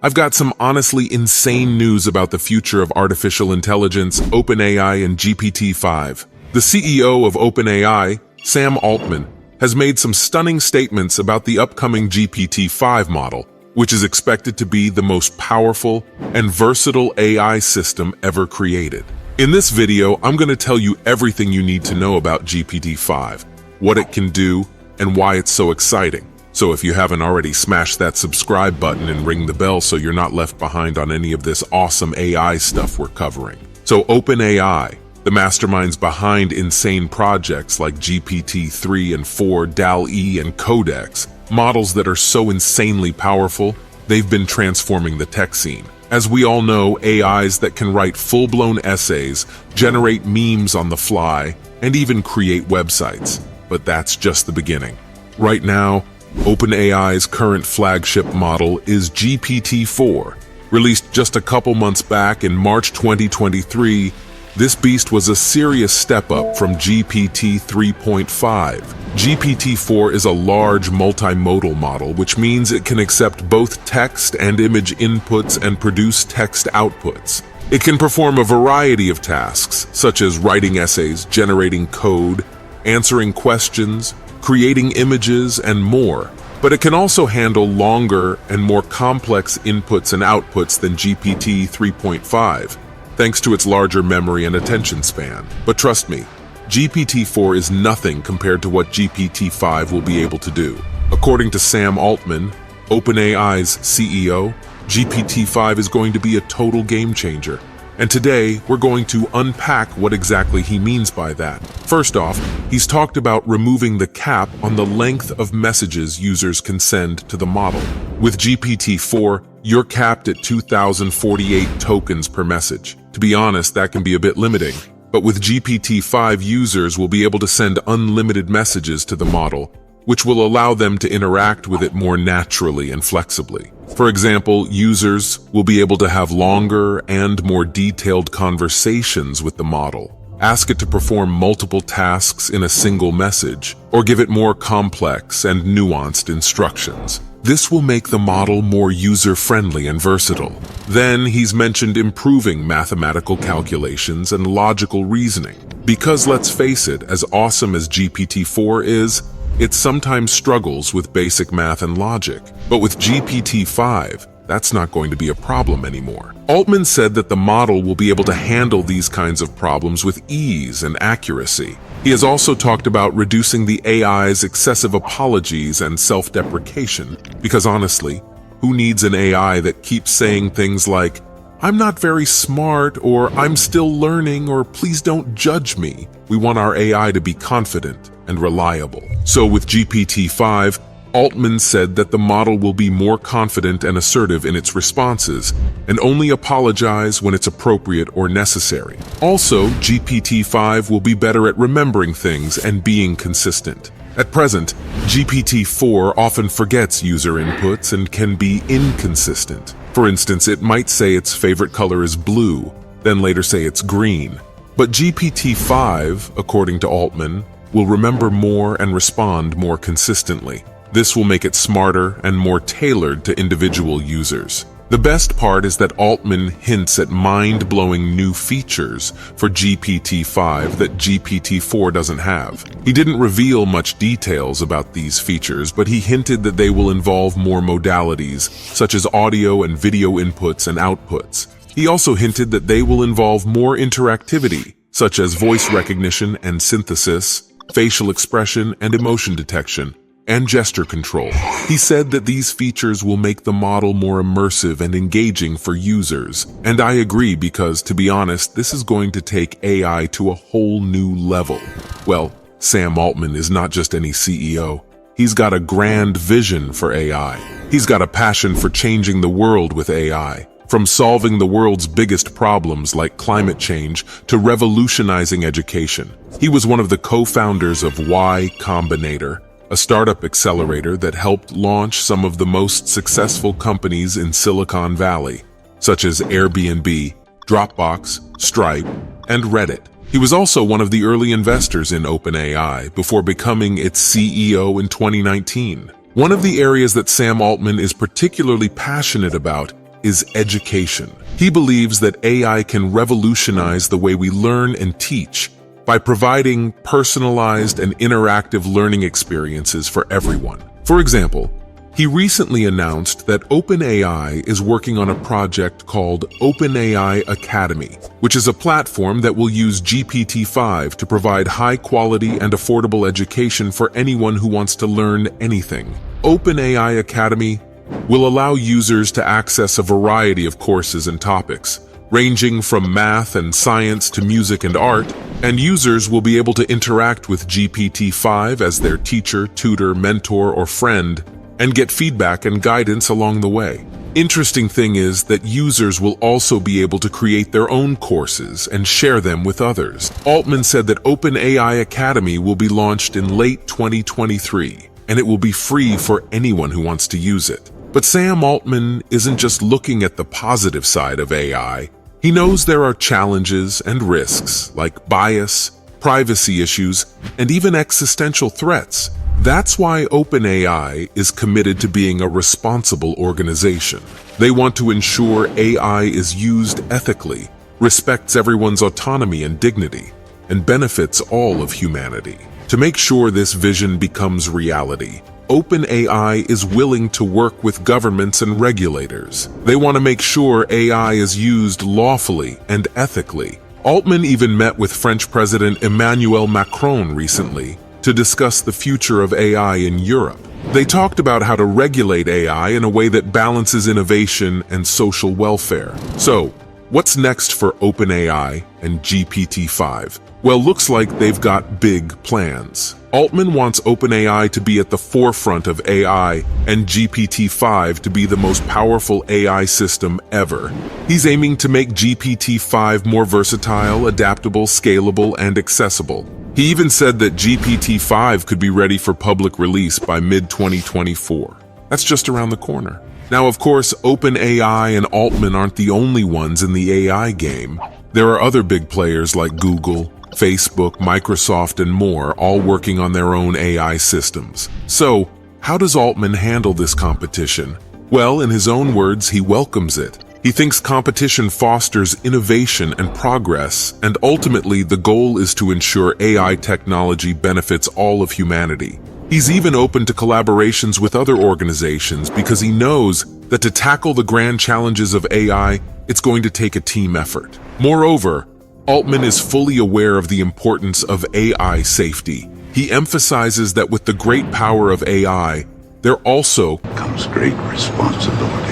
I've got some honestly insane news about the future of artificial intelligence, OpenAI, and GPT-5. The CEO of OpenAI, Sam Altman, has made some stunning statements about the upcoming GPT-5 model, which is expected to be the most powerful and versatile AI system ever created. In this video, I'm going to tell you everything you need to know about GPT-5, what it can do, and why it's so exciting. So if you haven't already, smash that subscribe button and ring the bell so you're not left behind on any of this awesome AI stuff we're covering. So OpenAI, the masterminds behind insane projects like GPT-3 and 4, DALL-E and Codex, models that are so insanely powerful, they've been transforming the tech scene. As we all know, AIs that can write full-blown essays, generate memes on the fly, and even create websites. But that's just the beginning. Right now, OpenAI's current flagship model is GPT-4. Released just a couple months back in March 2023, this beast was a serious step up from GPT 3.5. GPT-4 is a large multimodal model, which means it can accept both text and image inputs and produce text outputs. It can perform a variety of tasks, such as writing essays, generating code, answering questions, creating images, and more. But it can also handle longer and more complex inputs and outputs than GPT 3.5, thanks to its larger memory and attention span. But trust me, GPT-4 is nothing compared to what GPT-5 will be able to do. According to Sam Altman, OpenAI's CEO, GPT-5 is going to be a total game changer. And today, we're going to unpack what exactly he means by that. First off, he's talked about removing the cap on the length of messages users can send to the model. With GPT-4, you're capped at 2,048 tokens per message. To be honest, that can be a bit limiting. But with GPT-5, users will be able to send unlimited messages to the model, which will allow them to interact with it more naturally and flexibly. For example, users will be able to have longer and more detailed conversations with the model, ask it to perform multiple tasks in a single message, or give it more complex and nuanced instructions. This will make the model more user-friendly and versatile. Then he's mentioned improving mathematical calculations and logical reasoning. Because let's face it, as awesome as GPT-4 is, it sometimes struggles with basic math and logic. But with GPT-5, that's not going to be a problem anymore. Altman said that the model will be able to handle these kinds of problems with ease and accuracy. He has also talked about reducing the AI's excessive apologies and self-deprecation, because honestly, who needs an AI that keeps saying things like, "I'm not very smart," or "I'm still learning," or "please don't judge me"? We want our AI to be confident and reliable. So with GPT-5, Altman said that the model will be more confident and assertive in its responses, and only apologize when it's appropriate or necessary. Also, GPT-5 will be better at remembering things and being consistent. At present, GPT-4 often forgets user inputs and can be inconsistent. For instance, it might say its favorite color is blue, then later say it's green. But GPT-5, according to Altman, will remember more and respond more consistently. This will make it smarter and more tailored to individual users. The best part is that Altman hints at mind-blowing new features for GPT-5 that GPT-4 doesn't have. He didn't reveal much details about these features, but he hinted that they will involve more modalities, such as audio and video inputs and outputs. He also hinted that they will involve more interactivity, such as voice recognition and synthesis, facial expression and emotion detection, and gesture control. He said that these features will make the model more immersive and engaging for users. And I agree because, to be honest, this is going to take AI to a whole new level. Well, Sam Altman is not just any CEO. He's got a grand vision for AI. He's got a passion for changing the world with AI. From solving the world's biggest problems like climate change to revolutionizing education. He was one of the co-founders of Y Combinator, a startup accelerator that helped launch some of the most successful companies in Silicon Valley, such as Airbnb, Dropbox, Stripe, and Reddit. He was also one of the early investors in OpenAI before becoming its CEO in 2019. One of the areas that Sam Altman is particularly passionate about is education. He believes that AI can revolutionize the way we learn and teach by providing personalized and interactive learning experiences for everyone. For example, he recently announced that OpenAI is working on a project called OpenAI Academy, which is a platform that will use GPT-5 to provide high-quality and affordable education for anyone who wants to learn anything. OpenAI Academy will allow users to access a variety of courses and topics, ranging from math and science to music and art, and users will be able to interact with GPT-5 as their teacher, tutor, mentor, or friend, and get feedback and guidance along the way. Interesting thing is that users will also be able to create their own courses and share them with others. Altman said that OpenAI Academy will be launched in late 2023, and it will be free for anyone who wants to use it. But Sam Altman isn't just looking at the positive side of AI. He knows there are challenges and risks like bias, privacy issues, and even existential threats. That's why OpenAI is committed to being a responsible organization. They want to ensure AI is used ethically, respects everyone's autonomy and dignity, and benefits all of humanity. To make sure this vision becomes reality, OpenAI is willing to work with governments and regulators. They want to make sure AI is used lawfully and ethically. Altman even met with French President Emmanuel Macron recently to discuss the future of AI in Europe. They talked about how to regulate AI in a way that balances innovation and social welfare. So, what's next for OpenAI and GPT-5? Well, looks like they've got big plans. Altman wants OpenAI to be at the forefront of AI and GPT-5 to be the most powerful AI system ever. He's aiming to make GPT-5 more versatile, adaptable, scalable, and accessible. He even said that GPT-5 could be ready for public release by mid-2024. That's just around the corner. Now, of course, OpenAI and Altman aren't the only ones in the AI game. There are other big players like Google, Facebook, Microsoft, and more, all working on their own AI systems. So, how does Altman handle this competition? Well, in his own words, he welcomes it. He thinks competition fosters innovation and progress, and ultimately the goal is to ensure AI technology benefits all of humanity. He's even open to collaborations with other organizations because he knows that to tackle the grand challenges of AI, it's going to take a team effort. Moreover, Altman is fully aware of the importance of AI safety. He emphasizes that with the great power of AI, there also comes great responsibility.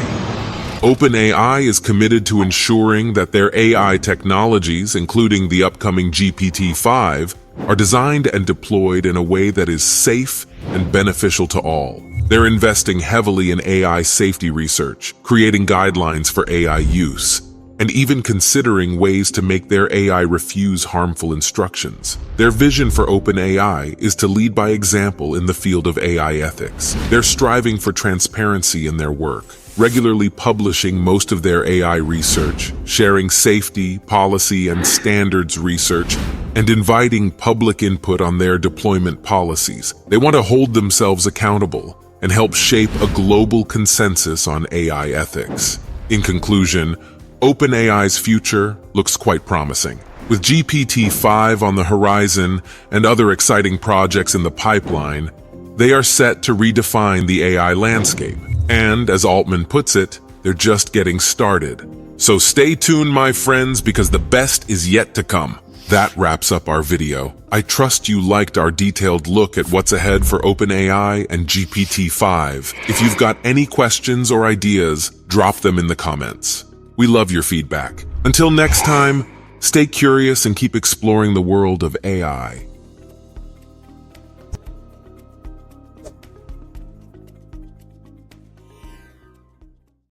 OpenAI is committed to ensuring that their AI technologies, including the upcoming GPT-5, are designed and deployed in a way that is safe and beneficial to all. They're investing heavily in AI safety research, creating guidelines for AI use, and even considering ways to make their AI refuse harmful instructions. Their vision for OpenAI is to lead by example in the field of AI ethics. They're striving for transparency in their work, regularly publishing most of their AI research, sharing safety, policy, and standards research, and inviting public input on their deployment policies. They want to hold themselves accountable and help shape a global consensus on AI ethics. In conclusion, OpenAI's future looks quite promising. With GPT-5 on the horizon and other exciting projects in the pipeline, they are set to redefine the AI landscape. And, as Altman puts it, they're just getting started. So stay tuned, my friends, because the best is yet to come. That wraps up our video. I trust you liked our detailed look at what's ahead for OpenAI and GPT-5. If you've got any questions or ideas, drop them in the comments. We love your feedback. Until next time, stay curious and keep exploring the world of AI.